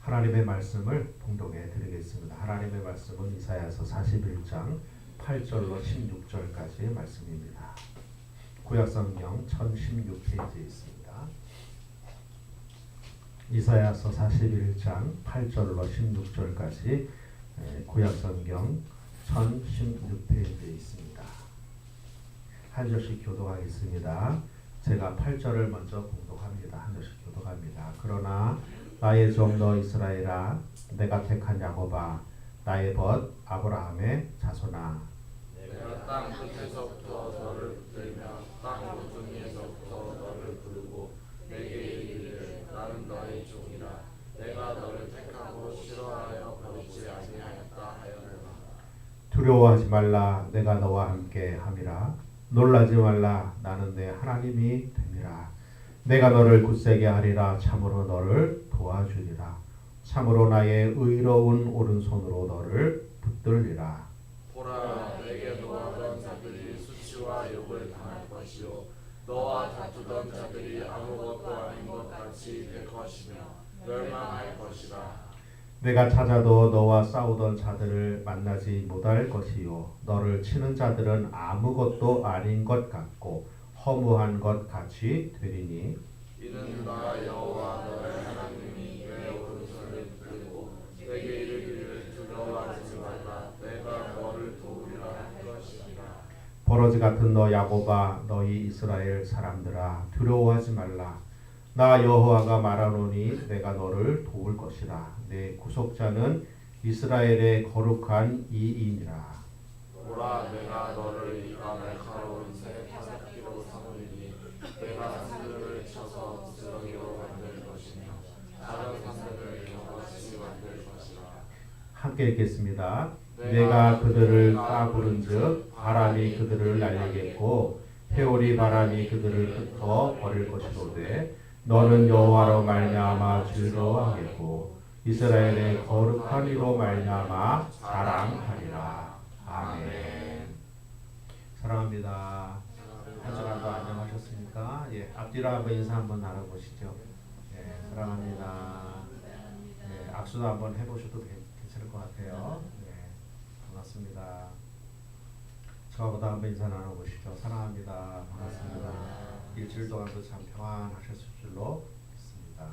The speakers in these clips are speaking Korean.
하나님의 말씀을 봉독해 드리겠습니다. 하나님의 말씀은 이사야서 41장 8절로 16절까지의 말씀입니다. 구약성경 1016페이지에 있습니다. 이사야서 41장 8절로 16절까지 구약성경 1016페이지에 있습니다. 한 절씩 교독하겠습니다. 제가 8절을 먼저 봉독합니다. 한 절씩 교독합니다. 그러나 나의 종 너 이스라엘아, 내가 택한 야곱아, 나의 벗 아브라함의 자손아, 내가 땅 끝에서부터 너를 붙들며 땅 모퉁이에서부터 너를 부르고 내게 이르기를 나는 너의 종이라. 내가 너를 택하고 싫어하여 버리지 아니하였다 하였노라. 두려워하지 말라, 내가 너와 함께 함이라. 놀라지 말라, 나는 내 하나님이 됨이라. 내가 너를 굳세게 하리라. 참으로 너를 도와주리라. 참으로 나의 의로운 오른손으로 너를 붙들리라. 보라, 내게 노하던 자들이 수치와 욕을 당할 것이요 너와 다투던 자들이 아무것도 아닌 것 같이 될 것이며 멸망할 것이라. 내가 찾아도 너와 싸우던 자들을 만나지 못할 것이요 너를 치는 자들은 아무것도 아닌 것 같고 허무한 것 같이 되리니 이는 나 여호와 너의 하나님이 내 오른손을 붙들고 내게 이르기를 두려워하지 말라. 내가 너를 도우리라 할 것이니라. 버러지 같은 너 야곱아, 너희 이스라엘 사람들아, 두려워하지 말라. 나 여호와가 말하노니 내가 너를 도울 것이라. 내 구속자는 이스라엘의 거룩한 이인이라. 보라, 내가 너를 이가 날카로운 새 타작기로 삼으리니 내가 산들을 쳐서 부스러기로 만들 것이며 다른 산들을 겨같이 만들 것이라. 함께 읽겠습니다. 내가 그들을 까부른즉 바람이 그들을 날리겠고 회오리 바람이 그들을 흩어 버릴 것이로되 너는 여호와로 말미암아 즐거워하겠고 이스라엘의 거룩한 이로 말미암아 자랑하리라. 아멘. 사랑합니다. 한 시간도 안녕하셨습니까? 예, 앞뒤로 한번 인사 한번 나눠보시죠. 예, 사랑합니다. 예, 악수도 한번 해보셔도 괜찮을 것 같아요. 예, 반갑습니다. 저보다 한번 인사 나눠보시죠. 사랑합니다. 반갑습니다. 일주일 동안도 참 평안하셨을 줄로 믿습니다.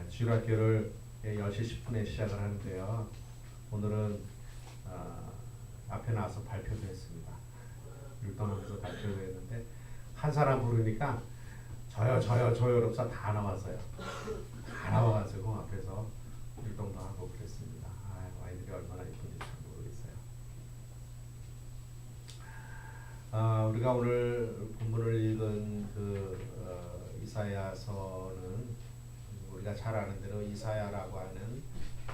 주일학교를 10시 10분에 시작을 하는데요. 오늘은 앞에 나와서 발표도 했습니다. 율동하면서 발표도 했는데 한 사람 부르니까 저요 그러면서 다 나왔어요. 다 나와가지고 앞에서 율동도 하고 그랬습니다. 아이들이 얼마나 예쁜지 참 모르겠어요. 우리가 오늘 본문을 읽은 이사야서는 우리가 잘 아는 대로 이사야라고 하는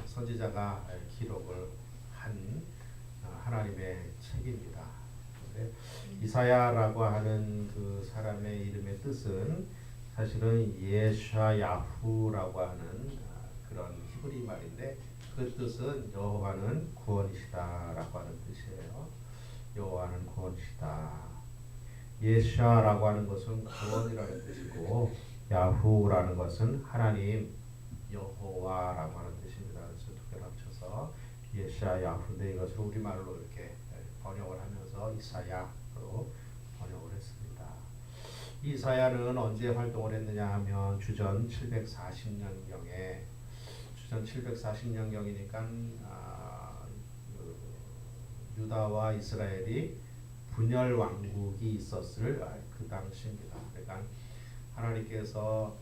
선지자가 기록을 한 하나님의 책입니다. 이사야라고 하는 그 사람의 이름의 뜻은 사실은 예샤야후라고 하는 그런 히브리 말인데 그 뜻은 여호와는 구원이시다라고 하는 뜻이에요. 여호와는 구원이시다. 예샤라고 하는 것은 구원이라는 뜻이고 야후라는 것은 하나님 여호와라고 하는 뜻입니다. 그래서 두 개를 합쳐서 예샤야후인데 이것을 우리말로 이렇게 번역을 하면서 이사야로 번역을 했습니다. 이사야는 언제 활동을 했느냐 하면 주전 740년경이니까 유다와 이스라엘이 분열 왕국이 있었을 그 당시입니다. 그러니까 하나님께서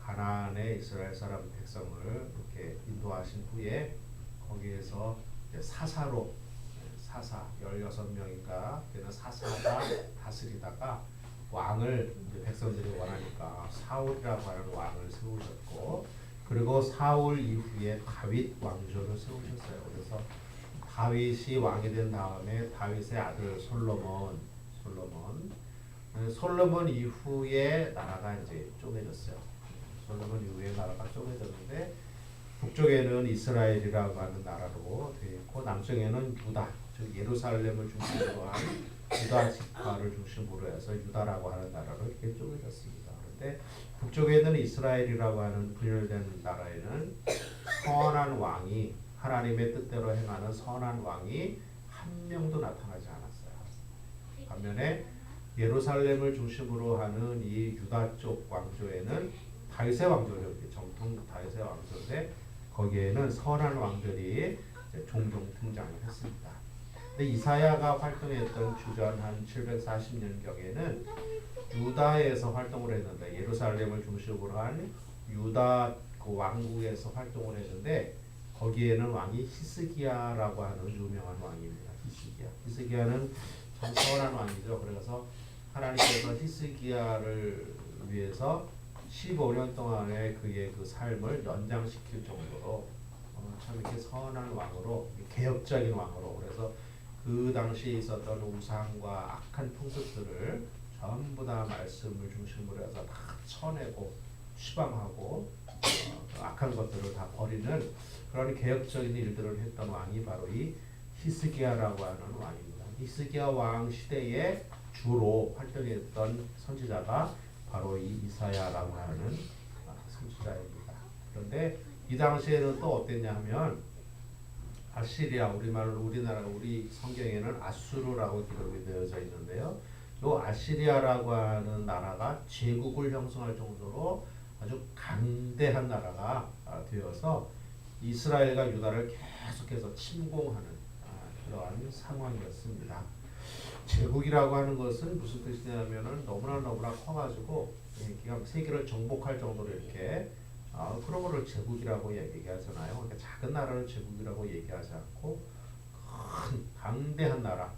가나안의 이스라엘 사람 백성을 이렇게 인도하신 후에 거기에서 사사로 16명인가 되는 사사가 다스리다가 왕을 백성들이 원하니까 사울이라고 하는 왕을 세우셨고 그리고 사울 이후에 다윗 왕조를 세우셨어요. 그래서 다윗이 왕이 된 다음에 다윗의 아들 솔로몬 이후에 나라가 이제 쪼개졌어요. 솔로몬 이후에 나라가 쪼개졌는데 북쪽에는 이스라엘이라고 하는 나라로 되어 있고 남쪽에는 유다, 즉 예루살렘을 중심으로 한 유다 지파를 중심으로 해서 유다라고 하는 나라로 이렇게 쪼개졌습니다. 있는데 북쪽에 있는 이스라엘이라고 하는 분열된 나라에는 선한 왕이 하나님의 뜻대로 행하는 선한 왕이 한 명도 나타나지 않았어요. 반면에 예루살렘을 중심으로 하는 이 유다 쪽 왕조에는 다윗의 왕조죠. 정통 다윗의 왕조인데 거기에는 선한 왕들이 종종 등장을 했습니다. 근데 이사야가 활동했던 주전 한 740년경에는 유다에서 활동을 했는데 예루살렘을 중심으로 한 유다 그 왕국에서 활동을 했는데 거기에는 왕이 히스기야라고 하는 유명한 왕입니다. 히스기야는 참 선한 왕이죠. 그래서 하나님께서 히스기야를 위해서 15년 동안의 그의 그 삶을 연장시킬 정도로 참 이렇게 선한 왕으로 개혁적인 왕으로 그래서 그 당시에 있었던 우상과 악한 풍습들을 전부 다 말씀을 중심으로 해서 다 쳐내고 추방하고 악한 것들을 다 버리는 그런 개혁적인 일들을 했던 왕이 바로 이 히스기야라고 하는 왕입니다. 히스기야 왕 시대에 주로 활동했던 선지자가 바로 이 이사야라고 하는 선지자입니다. 그런데 이 당시에는 또 어땠냐 하면 아시리아 우리나라 우리 성경에는 아수르라고 기록이 되어져 있는데요. 이 아시리아라고 하는 나라가 제국을 형성할 정도로 아주 강대한 나라가 되어서 이스라엘과 유다를 계속해서 침공하는 그러한 상황이었습니다. 제국이라고 하는 것은 무슨 뜻이냐면은 너무나 커가지고 세계를 정복할 정도로 이렇게 그런 거를 제국이라고 얘기하잖아요. 그러니까 작은 나라를 제국이라고 얘기하지 않고 큰 강대한 나라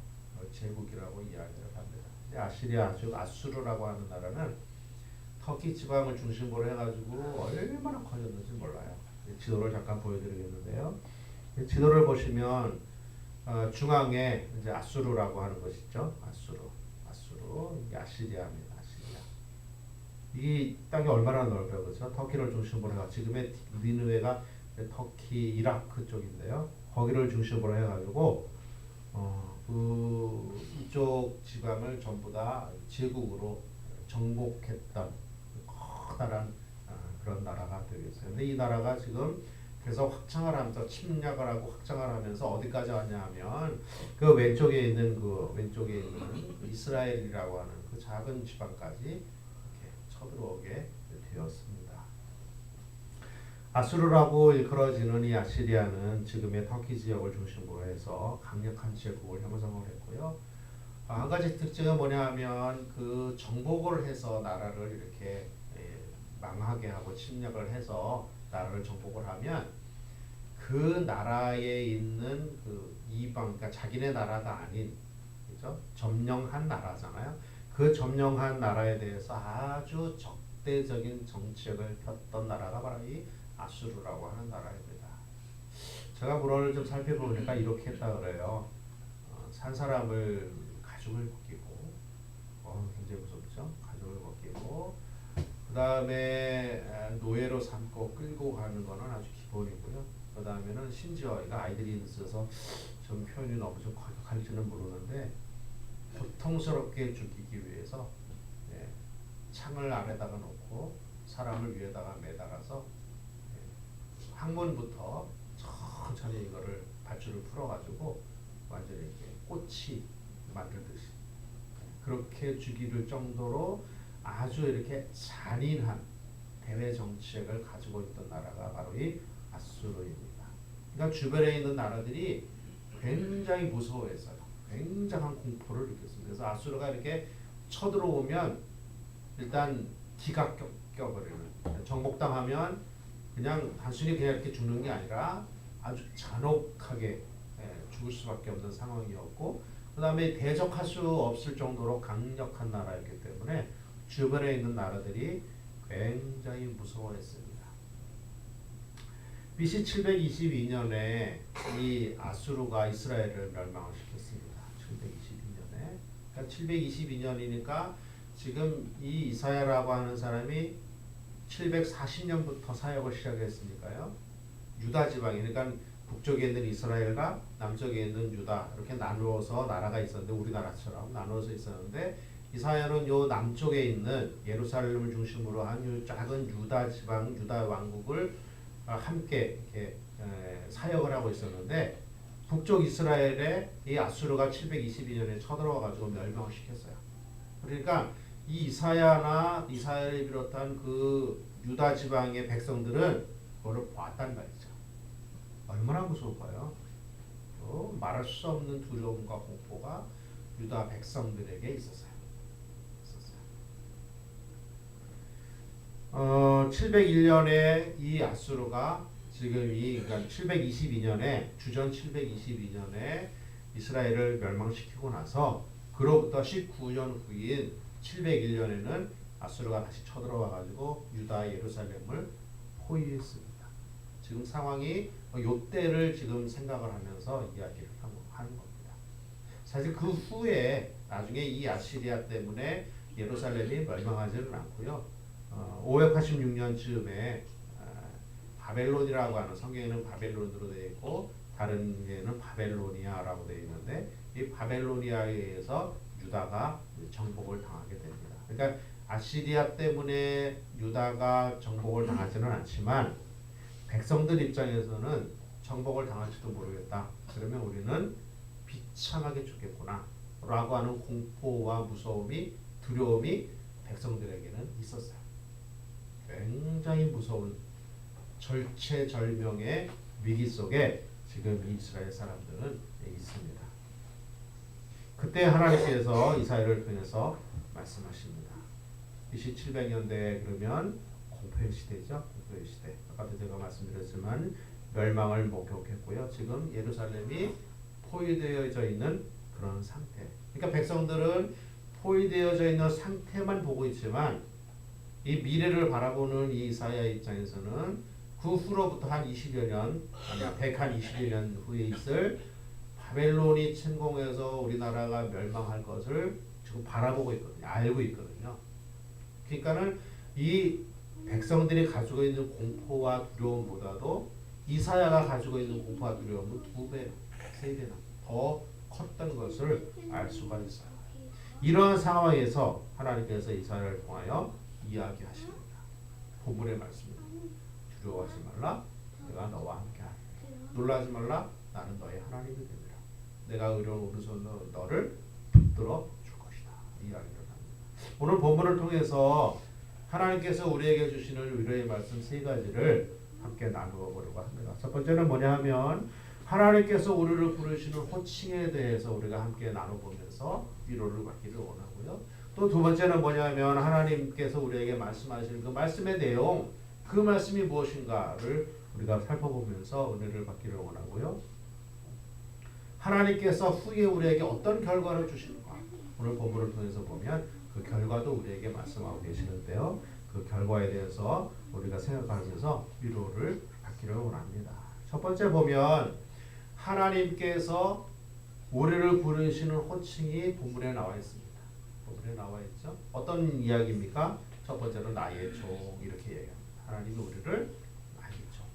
제국이라고 이야기를 합니다. 아시리아 즉 아수르라고 하는 나라는 터키 지방을 중심으로 해가지고 얼마나 커졌는지 몰라요. 지도를 잠깐 보여드리겠는데요. 지도를 보시면 중앙에 이제 아수르라고 하는 것이 있죠. 아수르 이게 아시리아입니다. 아시리아. 이 땅이 얼마나 넓어요, 그렇죠? 터키를 중심으로 해가 지금의 니느웨가 터키 이라크 쪽인데요. 거기를 중심으로 해가지고 이쪽 지방을 전부 다 제국으로 정복했던 커다란 그런 나라가 되겠어요. 근데 이 나라가 지금 계속 확장을 하면서 침략을 하고 확장을 하면서 어디까지 왔냐면 그 왼쪽에 있는 이스라엘이라고 하는 그 작은 지방까지 이렇게 쳐들어오게 되었습니다. 아수르라고 일컬어지는 이 아시리아는 지금의 터키 지역을 중심으로 해서 강력한 제국을 형성을 했고요. 한 가지 특징은 뭐냐면 그 정복을 해서 나라를 이렇게 망하게 하고 침략을 해서 나라를 정복을 하면 그 나라에 있는 그 이방, 그러니까 자기네 나라가 아닌, 그죠? 점령한 나라잖아요. 그 점령한 나라에 대해서 아주 적대적인 정책을 폈던 나라가 바로 이 아수르라고 하는 나라입니다. 제가 문헌을 좀 살펴보니까 이렇게 했다 그래요. 산 사람을 가죽을 벗기고, 굉장히 무섭죠? 가죽을 벗기고, 그 다음에 노예로 삼고 끌고 가는 거는 아주 기본이고요. 그 다음에는 심지어 이거 아이들이 있어서 좀 표현이 너무 좀 과격할지는 모르는데 고통스럽게 죽이기 위해서 창을 아래다가 놓고 사람을 위에다가 매달아서 항문부터 천천히 이거를 밧줄을 풀어가지고 완전히 이렇게 꼬치 만들듯이 그렇게 죽이를 정도로 아주 이렇게 잔인한 대외 정책을 가지고 있던 나라가 바로 이 아수르입니다. 그러니까 주변에 있는 나라들이 굉장히 무서워했어요. 굉장한 공포를 느꼈습니다. 그래서 아수르가 이렇게 쳐들어오면 일단 기가 껴버리는, 정복당하면 그냥 단순히 그냥 이렇게 죽는 게 아니라 아주 잔혹하게 죽을 수밖에 없는 상황이었고, 그 다음에 대적할 수 없을 정도로 강력한 나라였기 때문에 주변에 있는 나라들이 굉장히 무서워했습니다. BC 722년에 이 아수르가 이스라엘을 멸망을 시켰습니다. 722년에. 그러니까 722년이니까 지금 이 이사야라고 하는 사람이 740년부터 사역을 시작했으니까요. 유다 지방이, 그러니까 북쪽에 있는 이스라엘과 남쪽에 있는 유다 이렇게 나누어서 나라가 있었는데 우리나라처럼 나누어서 있었는데 이사야는 요 남쪽에 있는 예루살렘을 중심으로 한 요 작은 유다 지방, 유다 왕국을 함께 이렇게 사역을 하고 있었는데 북쪽 이스라엘에 이 아수르가 722년에 쳐들어와 가지고 멸망을 시켰어요. 그러니까 이 이사야나 이사야를 비롯한 그 유다 지방의 백성들은 그거를 봤단 말이죠. 얼마나 무서울까요? 말할 수 없는 두려움과 공포가 유다 백성들에게 있었어요. 701년에 이 아수르가 지금 그러니까 722년에 주전 722년에 이스라엘을 멸망시키고 나서 그로부터 19년 후인 701년에는 아수르가 다시 쳐들어와 가지고 유다 예루살렘을 포위했습니다. 지금 상황이 요때를 지금 생각을 하면서 이야기를 하는 겁니다. 사실 그 후에 나중에 이 아시리아 때문에 예루살렘이 멸망하지는 않고요. 586년쯤에 바벨론이라고 하는, 성경에는 바벨론으로 되어 있고 다른 데는 바벨로니아라고 되어 있는데 이 바벨로니아에 의해서 유다가 정복을 당하게 됩니다. 그러니까 아시리아 때문에 유다가 정복을 당하지는 않지만 백성들 입장에서는 정복을 당할지도 모르겠다. 그러면 우리는 비참하게 죽겠구나 라고 하는 공포와 무서움이, 두려움이 백성들에게는 있었어요. 굉장히 무서운 절체절명의 위기 속에 지금 이스라엘 사람들은 있습니다. 그때 하나님께서 이사야를 통해서 말씀하십니다. BC 700년대 그러면 공포의 시대죠. 공포의 시대. 아까도 제가 말씀드렸지만 멸망을 목격했고요. 지금 예루살렘이 포위되어져 있는 그런 상태. 그러니까 백성들은 포위되어져 있는 상태만 보고 있지만 이 미래를 바라보는 이 이사야 입장에서는 그 후로부터 한 20여 년, 아니 120여 년 후에 있을 바벨론이 침공해서 우리나라가 멸망할 것을 지금 바라보고 있거든요. 알고 있거든요. 그러니까는 이 백성들이 가지고 있는 공포와 두려움보다도 이사야가 가지고 있는 공포와 두려움은 2배, 3배나 더 컸던 것을 알 수가 있어요. 이런 상황에서 하나님께서 이사야를 통하여 이야기하십니다. 본문의 말씀입니다. 두려워하지 말라, 내가 너와 함께하리라. 놀라지 말라, 나는 너의 하나님이 되리라. 내가 의로운 오른손으로 너를 붙들어 줄 것이다. 이야기를 합니다. 오늘 본문을 통해서 하나님께서 우리에게 주시는 위로의 말씀 3가지를 함께 나누어 보려고 합니다. 첫 번째는 뭐냐 하면 하나님께서 우리를 부르시는 호칭에 대해서 우리가 함께 나눠보면서 위로를 받기를 원하고요. 또 두 번째는 뭐냐면 하나님께서 우리에게 말씀하시는 그 말씀의 내용, 그 말씀이 무엇인가를 우리가 살펴보면서 은혜를 받기를 원하고요. 하나님께서 후에 우리에게 어떤 결과를 주시는가, 오늘 본문을 통해서 보면 그 결과도 우리에게 말씀하고 계시는데요. 그 결과에 대해서 우리가 생각하면서 위로를 받기를 원합니다. 첫 번째 보면 하나님께서 우리를 부르시는 호칭이 본문에 나와 있습니다. 본문에 나와 있죠. 어떤 이야기입니까? 첫 번째는 나의 종, 이렇게 얘기합니다. 하나님이 우리를 나의 종.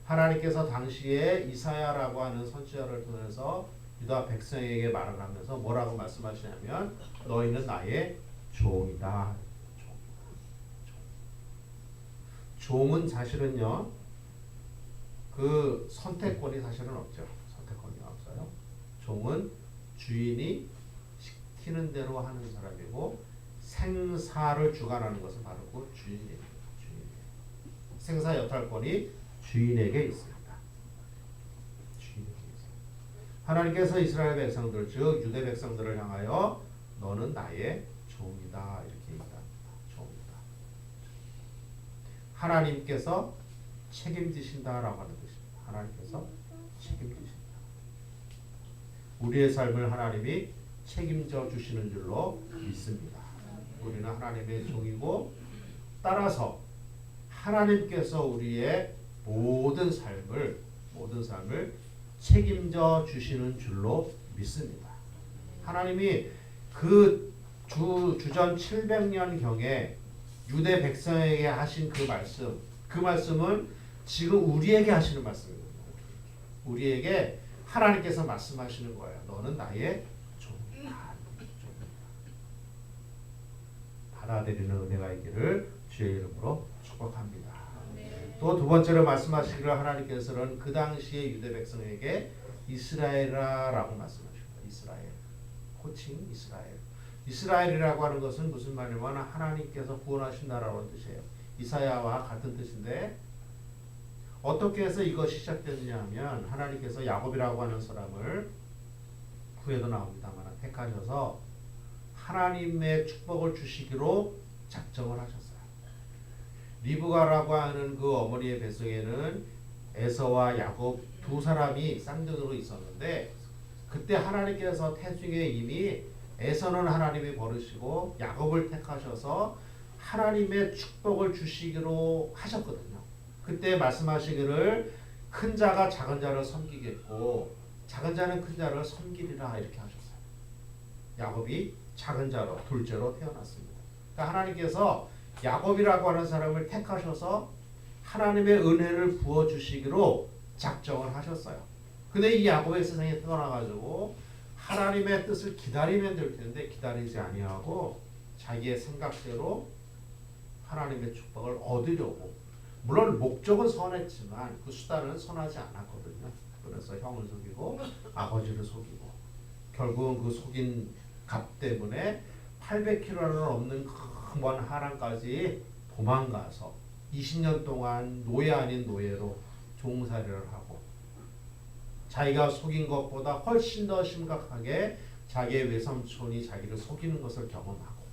하나님께서 당시에 이사야라고 하는 선지자를 통해서 유다 백성에게 말을 하면서 뭐라고 말씀하시냐면 너희는 나의 종이다. 종은 사실은요, 그 선택권이 사실은 없죠. 선택권이 없어요. 종은 주인이 시키는 대로 하는 사람이고 생사를 주관하는 것은 바로 그 주인입니다. 생사 여탈권이 주인에게 있습니다. 주인에게 있습니다. 하나님께서 이스라엘 백성들, 즉 유대 백성들을 향하여 너는 나의 종이다 이렇게 얘기합니다. 종이다. 하나님께서 책임지신다라고 하는 뜻입니다. 하나님께서 책임지신다. 우리의 삶을 하나님이 책임져 주시는 줄로 믿습니다. 우리는 하나님의 종이고 따라서 하나님께서 우리의 모든 삶을 책임져 주시는 줄로 믿습니다. 하나님이 그 주전 700년경에 유대 백성에게 하신 그 말씀은 지금 우리에게 하시는 말씀이거든요. 우리에게 하나님께서 말씀하시는 거예요. 너는 나의 종이다. 받아들이는 은혜가 있기를 주의 이름으로 축복합니다. 또 두 번째로 말씀하시기를 하나님께서는 그 당시에 유대 백성에게 이스라엘아라고 말씀하십니다. 이스라엘. 호칭 이스라엘. 이스라엘이라고 하는 것은 무슨 말이냐면 하나님께서 구원하신다라는 뜻이에요. 이사야와 같은 뜻인데 어떻게 해서 이것이 시작됐느냐 하면 하나님께서 야곱이라고 하는 사람을 후에도 나옵니다만 택하셔서 하나님의 축복을 주시기로 작정을 하셨어요. 리브가라고 하는 그 어머니의 뱃속에는 에서와 야곱 두 사람이 쌍둥이로 있었는데 그때 하나님께서 태중에 이미 에서는 하나님이 버리시고 야곱을 택하셔서 하나님의 축복을 주시기로 하셨거든요. 그때 말씀하시기를 큰 자가 작은 자를 섬기겠고 작은 자는 큰 자를 섬기리라 이렇게 하셨어요. 야곱이 작은 자로 둘째로 태어났습니다. 그러니까 하나님께서 야곱이라고 하는 사람을 택하셔서 하나님의 은혜를 부어주시기로 작정을 하셨어요. 근데 이 야곱의 세상에 태어나가지고 하나님의 뜻을 기다리면 될 텐데 기다리지 아니하고 자기의 생각대로 하나님의 축복을 얻으려고 물론 목적은 선했지만 그 수단은 선하지 않았거든요. 그래서 형을 속이고 아버지를 속이고 결국은 그 속인 값 때문에 800km는 넘는 먼 하란까지 도망가서 20년 동안 노예 아닌 노예로 종살이를 하고 자기가 속인 것보다 훨씬 더 심각하게 자기의 외삼촌이 자기를 속이는 것을 경험하고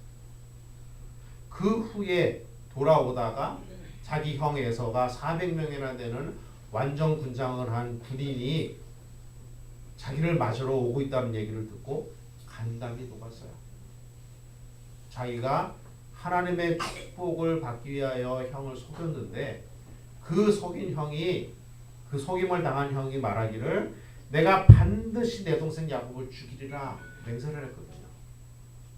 그 후에 돌아오다가 자기 형 에서가 400명이나 되는 완전 군장을 한 군인이 자기를 맞으러 오고 있다는 얘기를 듣고 간담이 녹았어요. 자기가 하나님의 축복을 받기 위하여 형을 속였는데 그 속인 형이 그 속임을 당한 형이 말하기를 내가 반드시 내 동생 야곱을 죽이리라 맹세를 했거든요.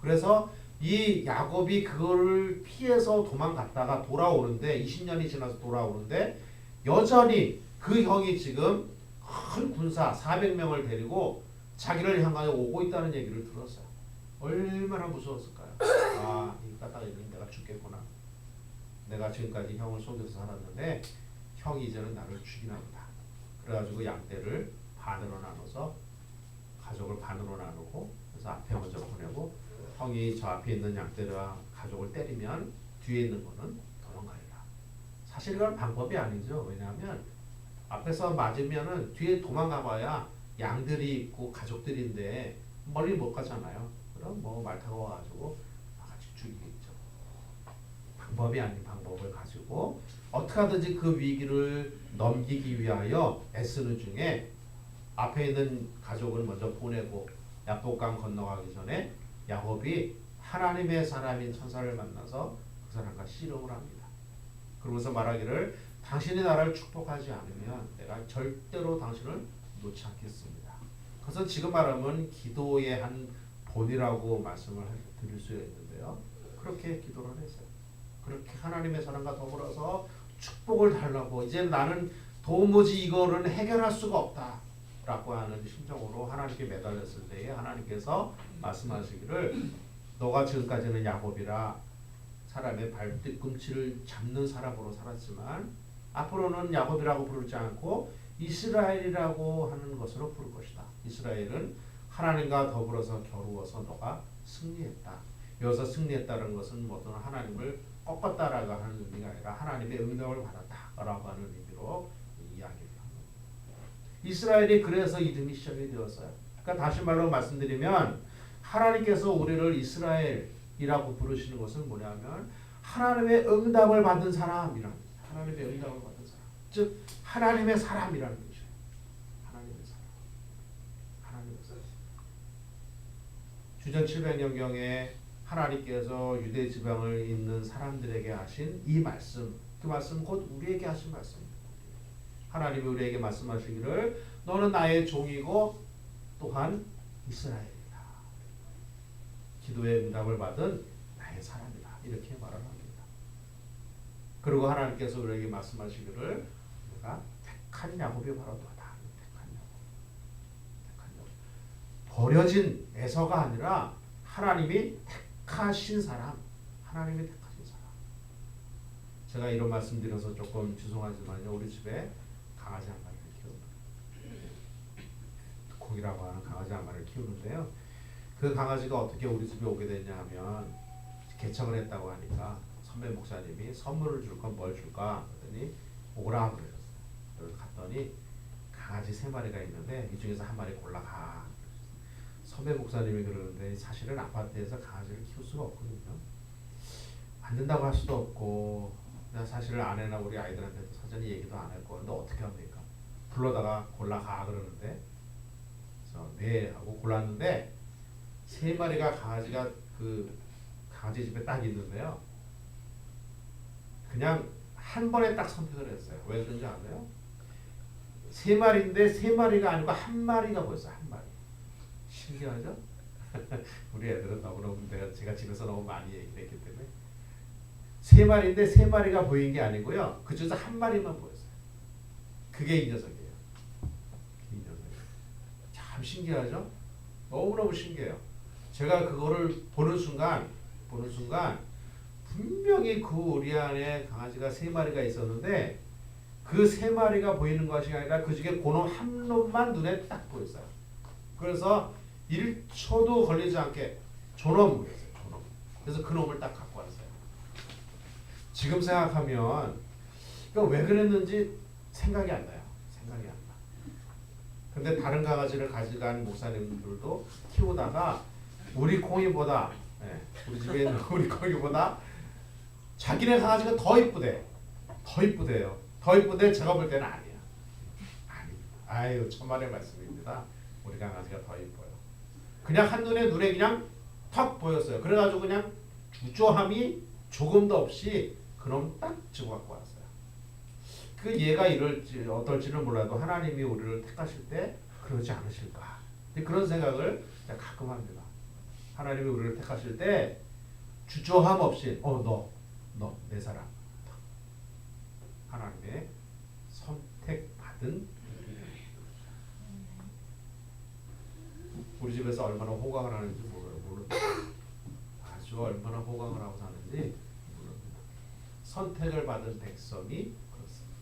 그래서 이 야곱이 그거를 피해서 도망갔다가 돌아오는데 20년이 지나서 돌아오는데 여전히 그 형이 지금 큰 군사 400명을 데리고 자기를 향하여 오고 있다는 얘기를 들었어요. 얼마나 무서웠을까요? 아, 이 까닭이니 내가 죽겠구나. 내가 지금까지 형을 속여서 살았는데 형이 이제는 나를 죽이나 보다. 그래가지고 양떼를 반으로 나눠서 가족을 반으로 나누고 그래서 앞에 먼저 보내고 형이 저 앞에 있는 양떼와 가족을 때리면 뒤에 있는 거는 도망가리라. 사실 이건 방법이 아니죠. 왜냐하면 앞에서 맞으면은 뒤에 도망가봐야 양들이 있고 가족들인데 멀리 못 가잖아요. 그럼 뭐 말 타고 와가지고 같이 죽이겠죠. 방법이 아닌 방법을 가지고 어떻게 하든지 그 위기를 넘기기 위하여 애쓰는 중에 앞에 있는 가족을 먼저 보내고 야복강 건너가기 전에 야곱이 하나님의 사람인 천사를 만나서 그 사람과 씨름을 합니다. 그러면서 말하기를 당신이 나를 축복하지 않으면 내가 절대로 당신을 놓지 않겠습니다. 그래서 지금 말하면 기도의 한 본이라고 말씀을 드릴 수 있는데요. 그렇게 기도를 했어요. 그렇게 하나님의 사랑과 더불어서 축복을 달라고 이제 나는 도무지 이거는 해결할 수가 없다 라고 하는 심정으로 하나님께 매달렸을 때에 하나님께서 말씀하시기를 너가 지금까지는 야곱이라 사람의 발뒤꿈치를 잡는 사람으로 살았지만 앞으로는 야곱이라고 부르지 않고 이스라엘이라고 하는 것으로 부를 것이다. 이스라엘은 하나님과 더불어서 겨루어서 너가 승리했다. 여기서 승리했다는 것은 어떤 하나님을 꺾었다라고 하는 의미가 아니라 하나님의 응답을 받았다라고 하는 의미로 이야기를 합니다. 이스라엘이 그래서 이름이 시작이 되었어요. 그러니까 다시 말로 말씀드리면 하나님께서 우리를 이스라엘이라고 부르시는 것은 뭐냐면 하나님의 응답을 받은 사람이라는 거예요. 하나님의 응답을 받은 사람. 즉 하나님의 사람이라는 것이에요. 하나님의 사람. 하나님의 사람. 주전 700년경에 하나님께서 유대 지방을 있는 사람들에게 하신 이 말씀, 그 말씀 곧 우리에게 하신 말씀입니다. 하나님이 우리에게 말씀하시기를 너는 나의 종이고 또한 이스라엘이다. 기도의 응답을 받은 나의 사람이다. 이렇게 말을 합니다. 그리고 하나님께서 우리에게 말씀하시기를 내가 택한 야곱이 바로 너다. 택한 야곱. 버려진 에서가 아니라 하나님이 택하신 사람, 하나님이 택하신 사람. 제가 이런 말씀 드려서 조금 죄송하지만요, 우리 집에 강아지 한 마리를 키웁니다. 콩이라고 하는 강아지 한 마리를 키우는데요. 그 강아지가 어떻게 우리 집에 오게 됐냐 하면 개척을 했다고 하니까 선배 목사님이 선물을 줄 건 뭘 줄까 그랬더니 오라 그러셨어요. 그래서 갔더니 강아지 3마리가 있는데 이 중에서 한 마리 골라가. 선배 목사님이 그러는데 사실은 아파트에서 강아지를 키울 수가 없거든요. 안 된다고 할 수도 없고 내가 사실 아내나 우리 아이들한테도 사전에 얘기도 안 했고 근데 어떻게 합니까? 불러다가 골라가 그러는데 그래서 네 하고 골랐는데 3마리가 강아지가 그 강아지 집에 딱 있는데요. 그냥 한 번에 딱 선택을 했어요. 왜 그런지 아세요? 3마리인데 3마리가 아니고 한 마리가 보였어요. 한 마리. 신기하죠? 우리 애들은 너무너무 제가 집에서 너무 많이 얘기를 했기 때문에 3마리인데 3마리가 보인 게 아니고요. 그 중에서 한 마리만 보였어요. 그게 이 녀석이에요. 이 녀석이에요. 참 신기하죠? 너무너무 신기해요. 제가 그거를 보는 순간 분명히 그 우리 안에 강아지가 3마리가 있었는데 그 3마리가 보이는 것이 아니라 그 중에 그놈 한 놈만 눈에 딱 보였어요. 그래서 1초도 걸리지 않게 존엄이었어요. 존엄. 그래서 그 놈을 딱 갖고 왔어요. 지금 생각하면 그러니까 왜 그랬는지 생각이 안 나요. 생각이 안 나. 근데 다른 강아지를 가져간 목사님들도 키우다가 우리 콩이보다 우리 집에 있는 우리 콩이보다 자기네 강아지가 더 이쁘대. 더 이쁘대요. 더 이쁘대 제가 볼 때는 아니야. 아닙니다. 아유 천만의 말씀입니다. 우리 강아지가 더 이뻐요. 그냥 한눈에 눈에 그냥 턱 보였어요. 그래가지고 그냥 주저함이 조금도 없이 그놈 딱 집어 갖고 왔어요. 그 얘가 이럴지 어떨지는 몰라도 하나님이 우리를 택하실 때 그러지 않으실까. 그런 생각을 가끔 합니다. 하나님이 우리를 택하실 때 주저함 없이 너 내 사람. 하나님의 선택받은 우리 집에서 얼마나 호강을 하는지 모릅니다. 아주 얼마나 호강을 하고 사는지 모릅니다. 선택을 받은 백성이 그렇습니다.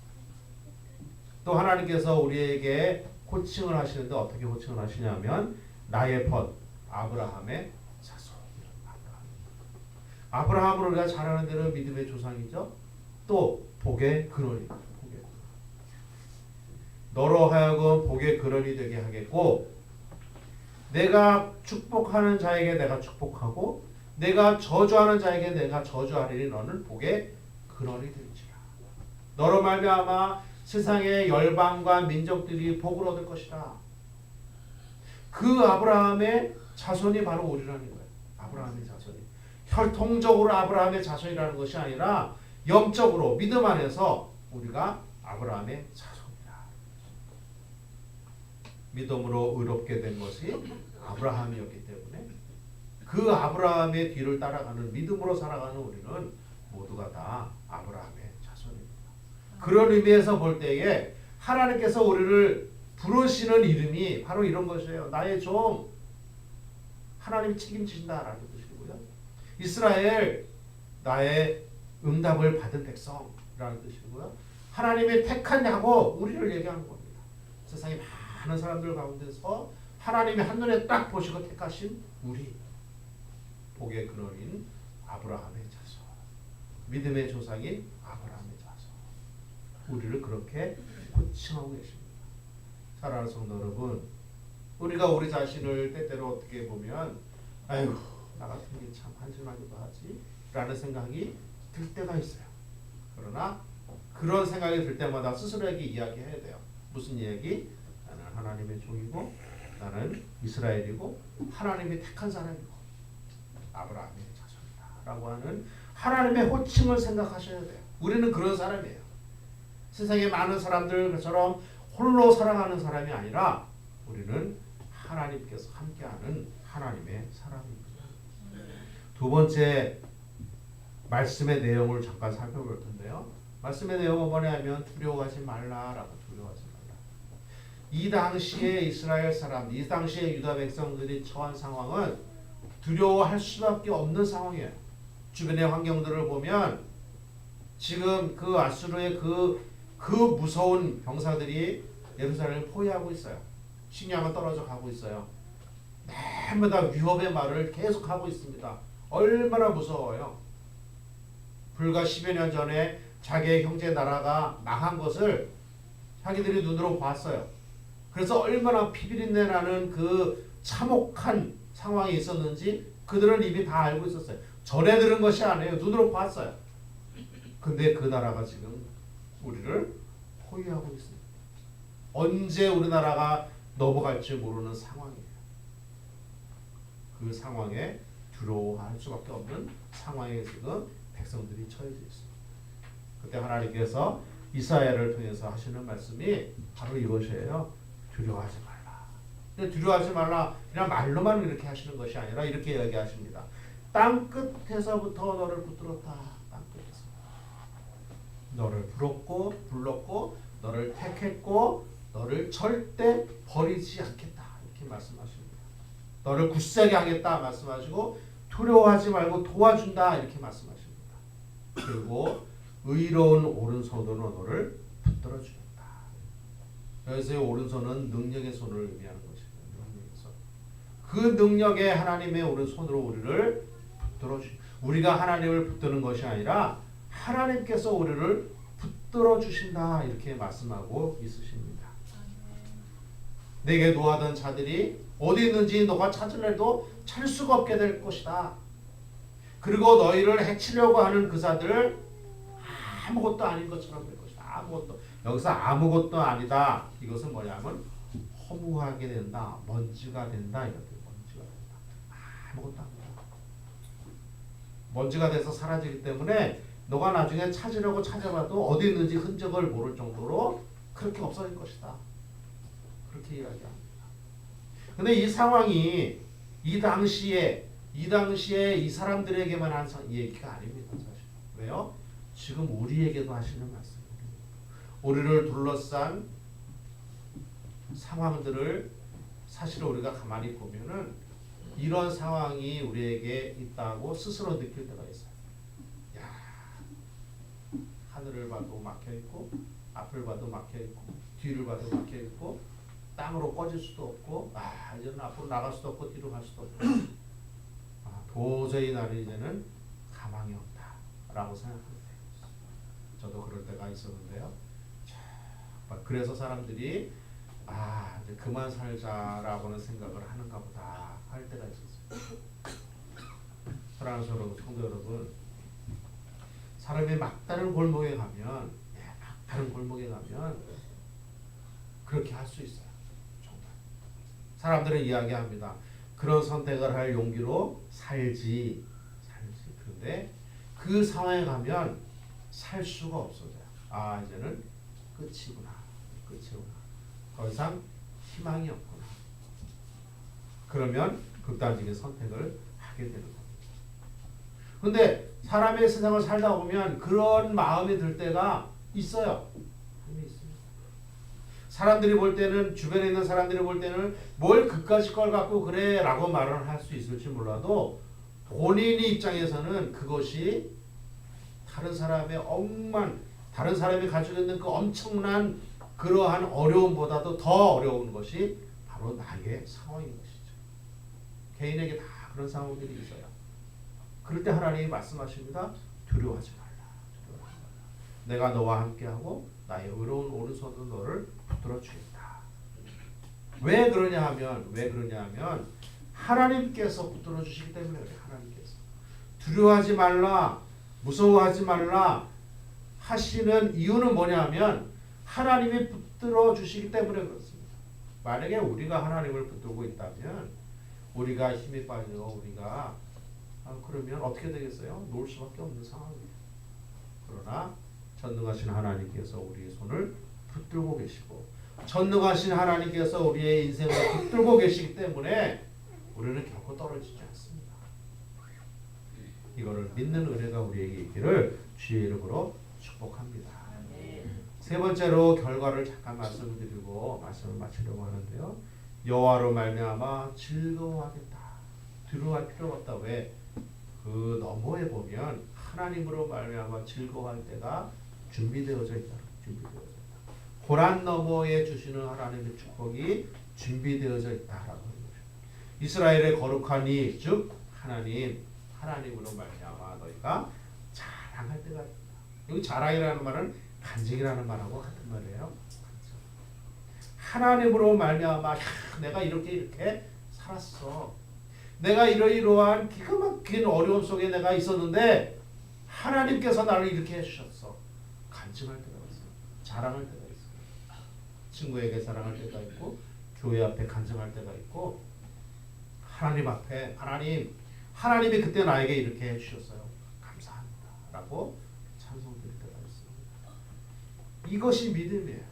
또 하나님께서 우리에게 호칭을 하시는데 어떻게 호칭을 하시냐면 나의 벗 아브라함의 자손. 아브라함을 우리가 잘 아는 대로 믿음의 조상이죠. 또 복의 근원이다. 너로 하여금 복의 근원이 되게 하겠고 내가 축복하는 자에게 내가 축복하고 내가 저주하는 자에게 내가 저주하리니 너는 복의 근원이 될지라. 너로 말미암아 세상의 열방과 민족들이 복을 얻을 것이라. 그 아브라함의 자손이 바로 우리라는 거예요. 아브라함의 자손이. 혈통적으로 아브라함의 자손이라는 것이 아니라 영적으로 믿음 안에서 우리가 아브라함의 자손이라. 믿음으로 의롭게 된 것이 아브라함이었기 때문에 그 아브라함의 뒤를 따라가는 믿음으로 살아가는 우리는 모두가 다 아브라함의 자손입니다. 그런 의미에서 볼 때에 하나님께서 우리를 부르시는 이름이 바로 이런 것이에요. 나의 종 하나님이 책임지신다라는 뜻이고요. 이스라엘 나의 응답을 받은 백성이라는 뜻이고요. 하나님의 택한 야곱 우리를 얘기하는 겁니다. 세상에 많은 사람들 가운데서 하나님이 한눈에 딱 보시고 택하신 우리 복의 근원인 아브라함의 자손, 믿음의 조상인 아브라함의 자손, 우리를 그렇게 호칭하고 계십니다. 사랑하는 성도 여러분, 우리가 우리 자신을 때때로 어떻게 보면 아유 나 같은 게 참 한심하기도 하지 라는 생각이 들 때가 있어요. 그러나 그런 생각이 들 때마다 스스로에게 이야기해야 돼요. 무슨 이야기? 나는 하나님의 종이고 나는 이스라엘이고 하나님이 택한 사람이고 아브라함의 자손이다 라고 하는 하나님의 호칭을 생각하셔야 돼요. 우리는 그런 사람이에요. 세상에 많은 사람들처럼 홀로 살아가는 사람이 아니라 우리는 하나님께서 함께하는 하나님의 사람입니다. 두 번째 말씀의 내용을 잠깐 살펴볼 텐데요. 말씀의 내용은 뭐냐면 두려워하지 말라라고 두려워하지 말라. 이 당시에 이스라엘 사람, 이 당시에 유다 백성들이 처한 상황은 두려워할 수밖에 없는 상황이에요. 주변의 환경들을 보면 지금 그 아수르의 그 무서운 병사들이 예루살렘을 포위하고 있어요. 식량은 떨어져 가고 있어요. 날마다 위협의 말을 계속하고 있습니다. 얼마나 무서워요. 불과 10여 년 전에 자기의 형제 나라가 망한 것을 자기들이 눈으로 봤어요. 그래서 얼마나 피비린내 나는 그 참혹한 상황이 있었는지 그들은 이미 다 알고 있었어요. 전해 들은 것이 아니에요. 눈으로 봤어요. 근데 그 나라가 지금 우리를 포위하고 있습니다. 언제 우리나라가 넘어갈지 모르는 상황이에요. 그 상황에 두려워할 수밖에 없는 상황에 지금 백성들이 처해져 있습니다. 그때 하나님께서 이사야를 통해서 하시는 말씀이 바로 이것이에요. 두려워하지 말라. 근데 두려워하지 말라 그냥 말로만 이렇게 하시는 것이 아니라 이렇게 이야기하십니다. 땅 끝에서부터 너를 붙들었다. 땅 끝에서 너를 불렀고 너를 택했고 너를 절대 버리지 않겠다. 이렇게 말씀하십니다. 너를 굳세게 하겠다 말씀하시고 두려워하지 말고 도와준다 이렇게 말씀하십니다. 그리고 의로운 오른손으로 너를 붙들어 주겠다. 여기서의 오른손은 능력의 손을 의미하는 것입니다. 능력의 손. 그 능력의 하나님의 오른손으로 우리를 붙들어 주. 우리가 하나님을 붙드는 것이 아니라 하나님께서 우리를 붙들어 주신다 이렇게 말씀하고 있으십니다. 내게 노하던 자들이 어디 있는지 너가 찾으려도 찾을 수가 없게 될 것이다. 그리고 너희를 해치려고 하는 그 자들 아무것도 아닌 것처럼 될 것이다. 아무것도. 여기서 아무것도 아니다. 이것은 뭐냐면 허무하게 된다. 먼지가 된다. 이렇게 먼지가 된다. 아무것도 아니다. 먼지가 돼서 사라지기 때문에 너가 나중에 찾으려고 찾아봐도 어디 있는지 흔적을 모를 정도로 그렇게 없어질 것이다. 그렇게 이야기합니다. 근데 이 상황이 이 당시에 이 사람들에게만 한 얘기가 아닙니다. 사실. 왜요? 지금 우리에게도 하시는 말씀입니다. 우리를 둘러싼 상황들을 사실 우리가 가만히 보면은 이런 상황이 우리에게 있다고 스스로 느낄 때가 있어요. 야, 하늘을 봐도 막혀 있고, 앞을 봐도 막혀 있고, 뒤를 봐도 막혀 있고, 땅으로 꺼질 수도 없고, 이제는 앞으로 나갈 수도 없고, 뒤로 갈 수도 없고, 도저히 나는 이제는 가망이 없다라고 생각합니다. 저도 그럴 때가 있었는데요. 그래서 사람들이 이제 그만 살자라고는 생각을 하는가 보다 할 때가 있었어요. 사랑하는 성도 여러분, 사람이 막다른 골목에 가면 그렇게 할 수 있어요. 정말. 사람들은 이야기합니다. 그런 선택을 할 용기로 살지. 그런데 그 상황에 가면 살 수가 없어져요. 이제는 끝이구나. 더 이상 희망이 없구나. 그러면 극단적인 선택을 하게 되는 겁니다. 근데 사람의 세상을 살다 보면 그런 마음이 들 때가 있어요. 사람들이 볼 때는, 주변에 있는 사람들이 볼 때는 뭘 그까짓 걸 갖고 그래 라고 말을 할 수 있을지 몰라도 본인의 입장에서는 그것이 다른 사람이 가지고 있는 그 엄청난 그러한 어려움보다도 더 어려운 것이 바로 나의 상황인 것이죠. 개인에게 다 그런 상황들이 있어요. 그럴 때 하나님이 말씀하십니다. 두려워하지 말라. 내가 너와 함께하고 나의 의로운 오른손으로 너를 붙들어 주겠다. 왜 그러냐 하면 하나님께서 붙들어 주시기 때문에 그래요. 하나님께서 두려워하지 말라, 무서워하지 말라 하시는 이유는 뭐냐면 하나님이 붙들어 주시기 때문에 그렇습니다. 만약에 우리가 하나님을 붙들고 있다면 우리가 힘이 빠져 우리가 그러면 어떻게 되겠어요? 놓을 수밖에 없는 상황이에요. 그러나 전능하신 하나님께서 우리의 손을 붙들고 계시고 전능하신 하나님께서 우리의 인생을 붙들고 계시기 때문에 우리는 결코 떨어지지 않습니다. 이거를 믿는 은혜가 우리에게 있기를 주의 이름으로 축복합니다. 세 번째로 결과를 잠깐 말씀드리고 말씀을 마치려고 하는데요. 여호와로 말미암아 즐거워하겠다. 두려워할 필요가 없다. 왜? 그 너머에 보면 하나님으로 말미암아 즐거워할 때가 준비되어져 있다. 준비되어져 있다. 고난 너머에 주시는 하나님의 축복이 준비되어져 있다라고 하는 거죠. 이스라엘의 거룩하니 즉 하나님으로 말미암아 너희가 자랑할 때가 있다. 여기 자랑이라는 말은 간증이라는 말하고 같은 말이에요. 하나님으로 말미암아 내가 이렇게 살았어. 내가 이러이러한 기가 막힌 어려움 속에 내가 있었는데 하나님께서 나를 이렇게 해주셨어. 간증할 때가 있어. 자랑할 때가 있어. 친구에게 자랑할 때가 있고 교회 앞에 간증할 때가 있고 하나님 앞에 하나님이 그때 나에게 이렇게 해주셨어요. 감사합니다. 라고 찬송드릴 때가 있습니다. 이것이 믿음이에요.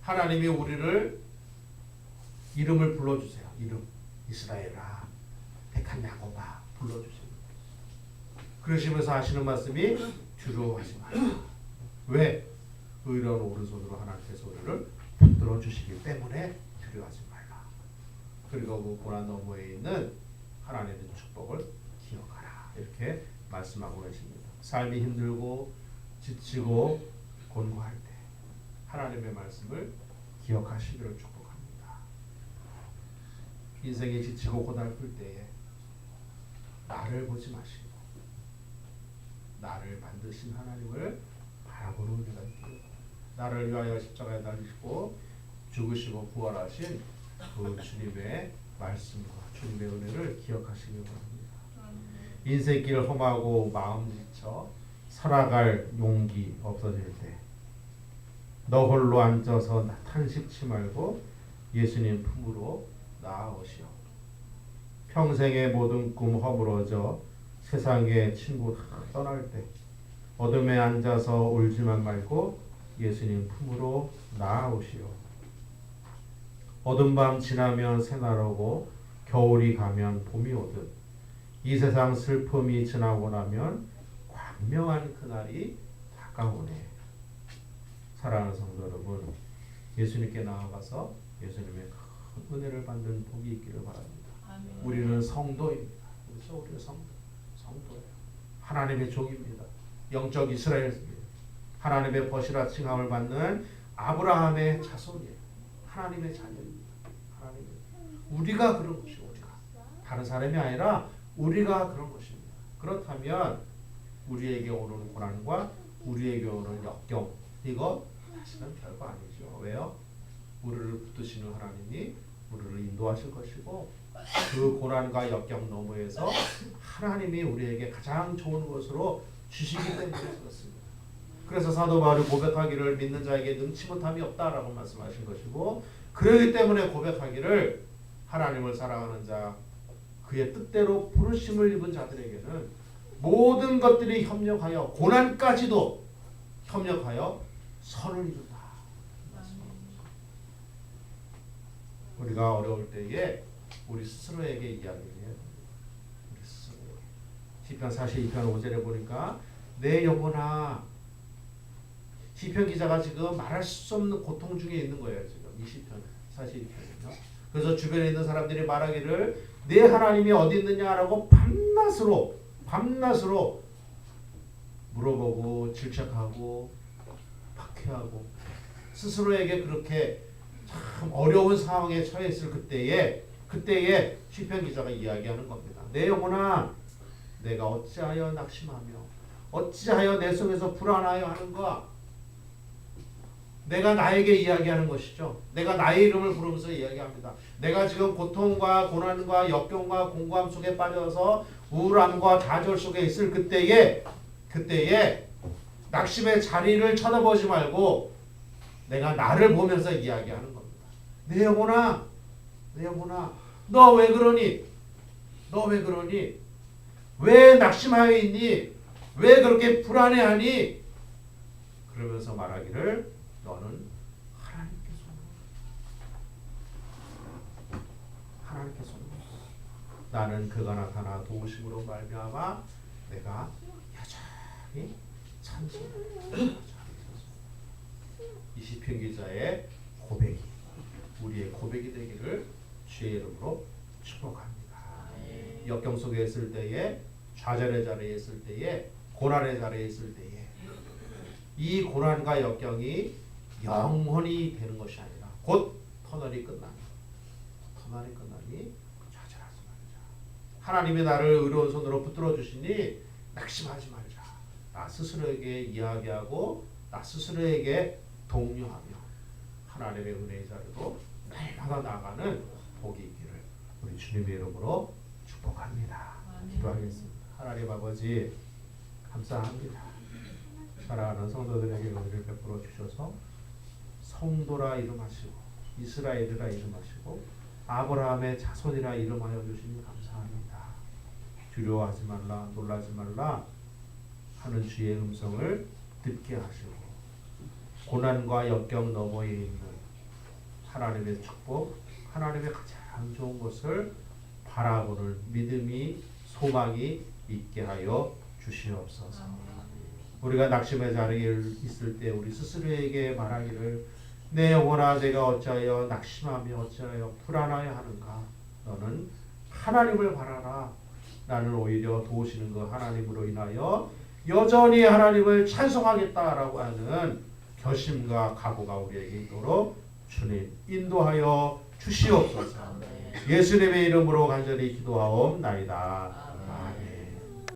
하나님이 우리를 이름을 불러주세요. 이름 이스라엘아 택한 야곱아 불러주십니다. 그러시면서 하시는 말씀이 두려워하지 마라. 왜? 의로운 오른손으로 하나님께서 우리를 붙들어 주시기 때문에 두려워하지 말라. 그리고 그 고난 너머에 있는 하나님의 축복을 기억하라. 이렇게 말씀하고 계십니다. 삶이 힘들고 지치고 곤고할 때 하나님의 말씀을 기억하시기를 축복합니다. 인생이 지치고 고달플 때에 나를 보지 마시고 나를 만드신 하나님을 바라보는 은혜가 있기를 나를 위하여 십자가에 달리시고 죽으시고 부활하신 그 주님의 말씀과 주님의 은혜를 기억하시기 바랍니다. 인생길 험하고 마음 지쳐 살아갈 용기 없어질 때 너 홀로 앉아서 탄식치 말고 예수님 품으로 나아오시오. 평생의 모든 꿈 허물어져 세상의 친구 다 떠날 때 어둠에 앉아서 울지만 말고 예수님 품으로 나아오시오. 어둠 밤 지나면 새날 오고 겨울이 가면 봄이 오듯 이 세상 슬픔이 지나고 나면 광명한 그날이 다가오네. 사랑하는 성도 여러분, 예수님께 나아가서 예수님의 큰 은혜를 받는 복이 있기를 바랍니다. 아멘. 우리는 성도입니다. 그렇죠? 우리는 성도예요. 하나님의 종입니다. 영적 이스라엘입니다. 하나님의 벗이라 칭함을 받는 아브라함의 자손이에요. 하나님의 자녀입니다. 우리가 그런 것이고 우리가 다른 사람이 아니라 우리가 그런 것입니다. 그렇다면 우리에게 오는 고난과 우리에게 오는 역경 이거 사실은 별거 아니죠. 왜요? 우리를 붙드시는 하나님이 우리를 인도하실 것이고 그 고난과 역경 너머에서 하나님이 우리에게 가장 좋은 것으로 주시기 때문에 그렇습니다. 그래서 사도 바울이 고백하기를 믿는 자에게 능치 못함이 없다라고 말씀하신 것이고 그렇기 때문에 고백하기를 하나님을 사랑하는 자 그의 뜻대로 부르심을 입은 자들에게는 모든 것들이 협력하여 고난까지도 협력하여 선을 이룬다. 우리가 어려울 때에 우리 스스로에게 이야기를 해야 됩니다. 우리 스스로에게. 시편 42편 5절에 보니까 내 영혼아 시편 기자가 지금 말할 수 없는 고통 중에 있는 거예요. 지금 이 시편 42편은요. 그래서 주변에 있는 사람들이 말하기를 내 하나님이 어디 있느냐라고 밤낮으로 물어보고 질책하고 박해하고 스스로에게 그렇게 참 어려운 상황에 처해 있을 그때에 시편 기자가 이야기하는 겁니다. 내 영혼아 내가 어찌하여 낙심하며 어찌하여 내 속에서 불안하여 하는가. 내가 나에게 이야기하는 것이죠. 내가 나의 이름을 부르면서 이야기합니다. 내가 지금 고통과 고난과 역경과 공고함 속에 빠져서 우울함과 좌절 속에 있을 그때에 낙심의 자리를 쳐다보지 말고 내가 나를 보면서 이야기하는 겁니다. 내 영혼아 너 왜 그러니? 왜 낙심하여 있니? 왜 그렇게 불안해하니? 그러면서 말하기를 너는 하나님께 손을 나는 그가 나타나 도우심으로 말미암아 내가 여전히 찬송한다. 이 시편 기자의 고백이 우리의 고백이 되기를 주의 이름으로 축복합니다. 역경 속에 있을 때에 좌절의 자리에 있을 때에, 고난의 자리에 있을 때에 이 고난과 역경이 영원히 되는 것이 아니라 곧 터널이 끝나니 좌절하지 말자. 하나님이 나를 의로운 손으로 붙들어 주시니 낙심하지 말자. 나 스스로에게 이야기하고 나 스스로에게 독려하며 하나님의 은혜의 자리로 날마다 나아가는 복이 있기를 우리 주님의 이름으로 축복합니다. 기도하겠습니다. 하나님 아버지 감사합니다. 사랑하는 성도들에게 은혜를 베풀어 주셔서 성도라 이름하시고 이스라엘이라 이름하시고 아브라함의 자손이라 이름하여 주시니 감사합니다. 두려워하지 말라, 놀라지 말라 하는 주의 음성을 듣게 하시고 고난과 역경 너머에 있는 하나님의 축복, 하나님의 가장 좋은 것을 바라보는 믿음이, 소망이 있게 하여 주시옵소서. 우리가 낙심의 자리에 있을 때 우리 스스로에게 말하기를 내 영혼아 내가 어찌하여 낙심하며 어찌하여 불안하여 하는가. 너는 하나님을 바라라. 나는 오히려 도우시는 그 하나님으로 인하여 여전히 하나님을 찬송하겠다라고 하는 결심과 각오가 우리에게 있도록 주님 인도하여 주시옵소서. 예수님의 이름으로 간절히 기도하옵나이다.